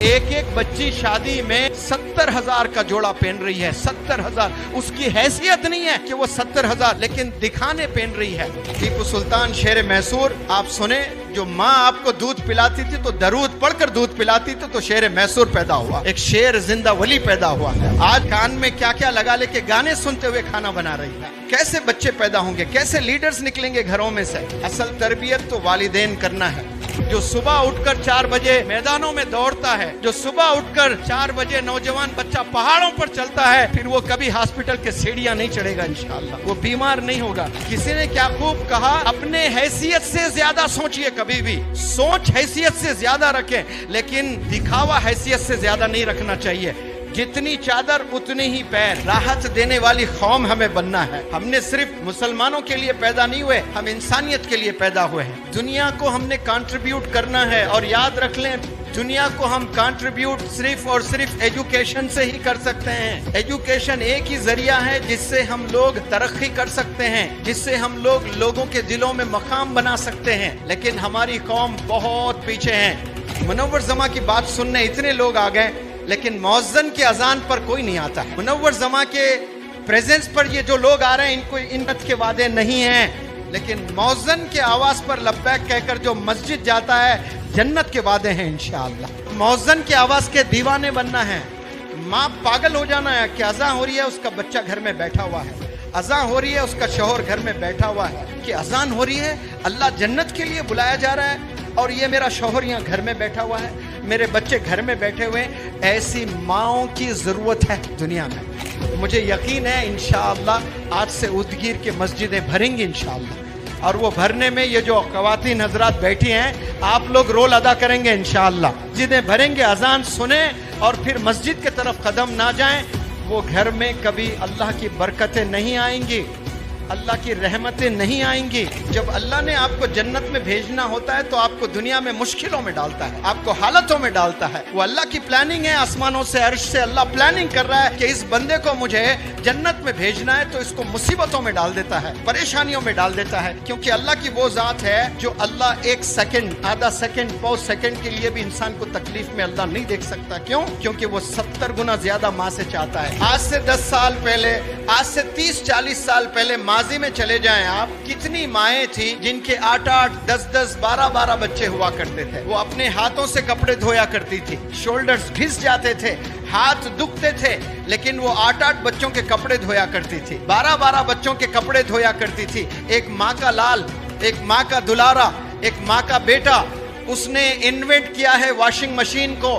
एक एक बच्ची शादी में 70,000 का जोड़ा पहन रही है। 70,000। उसकी हैसियत नहीं है कि वो 70,000, लेकिन दिखाने पहन रही है। टीपू सुल्तान शेर मैसूर आप सुने, जो माँ आपको दूध पिलाती थी तो दरूद पढ़कर दूध पिलाती थी, तो शेर मैसूर पैदा हुआ, एक शेर जिंदा वली पैदा हुआ। आज कान में क्या क्या लगा लेके गाने सुनते हुए खाना बना रही है। कैसे बच्चे पैदा होंगे, कैसे लीडर्स निकलेंगे घरों में से। असल तरबियत तो वालिदैन करना है। जो सुबह उठकर 4 बजे मैदानों में दौड़ता है, जो सुबह उठकर 4 बजे नौजवान बच्चा पहाड़ों पर चलता है, फिर वो कभी हॉस्पिटल के सीढ़ियां नहीं चढ़ेगा इंशाअल्लाह, वो बीमार नहीं होगा। किसी ने क्या खूब कहा, अपने हैसियत से ज्यादा सोचिए, कभी भी सोच हैसियत से ज्यादा रखें, लेकिन दिखावा हैसियत से ज्यादा नहीं रखना चाहिए। जितनी चादर उतनी ही पैर। राहत देने वाली कौम हमें बनना है। हमने सिर्फ मुसलमानों के लिए पैदा नहीं हुए, हम इंसानियत के लिए पैदा हुए हैं। दुनिया को हमने कंट्रीब्यूट करना है, और याद रख लें, दुनिया को हम कंट्रीब्यूट सिर्फ और सिर्फ एजुकेशन से ही कर सकते हैं। एजुकेशन एक ही जरिया है जिससे हम लोग तरक्की कर सकते हैं, जिससे हम लोग लोगों के दिलों में मकाम बना सकते हैं। लेकिन हमारी कौम बहुत पीछे है। मुनव्वर ज़मा की बात सुनने इतने लोग आ गए, लेकिन मौज़्ज़िन के अजान पर कोई नहीं आता है। मुनव्वर ज़मा के प्रेजेंस पर ये जो लोग आ रहे हैं, इनको इन्नत के वादे नहीं हैं, लेकिन मौज़्ज़िन के आवाज़ पर लब्बैक कहकर जो मस्जिद जाता है, जन्नत के वादे हैं इंशाअल्लाह। मौज़्ज़िन की आवाज़ के दीवाने बनना है। माँ पागल हो जाना है कि अज़ान हो रही है, उसका बच्चा घर में बैठा हुआ है। अज़ान हो रही है, उसका शौहर घर में बैठा हुआ है कि अज़ान हो रही है, अल्लाह जन्नत के लिए बुलाया जा रहा है, और ये मेरा शौहर यहाँ घर में बैठा हुआ है, मेरे बच्चे घर में बैठे हुए हैं। ऐसी माँओं की ज़रूरत है दुनिया में। मुझे यकीन है इंशाअल्लाह आज से उदगीर की मस्जिदें भरेंगी इंशाअल्लाह, और वो भरने में ये जो ख़वातीन हजरात बैठी हैं, आप लोग रोल अदा करेंगे इंशाअल्लाह। मस्जिदें भरेंगे, अजान सुने और फिर मस्जिद की तरफ कदम ना जाएं, वो घर में कभी अल्लाह की बरकतें नहीं आएंगी, अल्लाह की रहमतें नहीं आएंगी। जब अल्लाह ने आपको जन्नत में भेजना होता है तो आपको दुनिया में मुश्किलों में डालता है, आपको हालतों में डालता है। वो अल्लाह की प्लानिंग है। आसमानों से, अर्श से अल्लाह प्लानिंग कर रहा है कि इस बंदे को मुझे जन्नत में भेजना है, तो इसको मुसीबतों में डाल देता है, परेशानियों में डाल देता है। क्योंकि अल्लाह की वो जात है जो अल्लाह 1 सेकंड, आधा सेकंड, पौं सेकंड के लिए भी इंसान को तकलीफ में अल्लाह नहीं देख सकता। क्यों? क्योंकि वो 70 गुना ज्यादा माँ से चाहता है। आज से 10 साल पहले, आज से 30-40 साल पहले माजी में चले जाएं आप, कितनी माएँ थी जिनके 8-8, 10-10, 12-12 बच्चे हुआ करते थे। वो अपने हाथों से कपड़े धोया करती थी, शोल्डर्स घिस जाते थे, हाथ दुखते थे, लेकिन वो 8-8 बच्चों के कपड़े धोया करती थी, 12-12 बच्चों के कपड़े धोया करती थी। एक माँ का लाल, एक माँ का दुलारा, एक माँ का बेटा, उसने इन्वेंट किया है वॉशिंग मशीन को।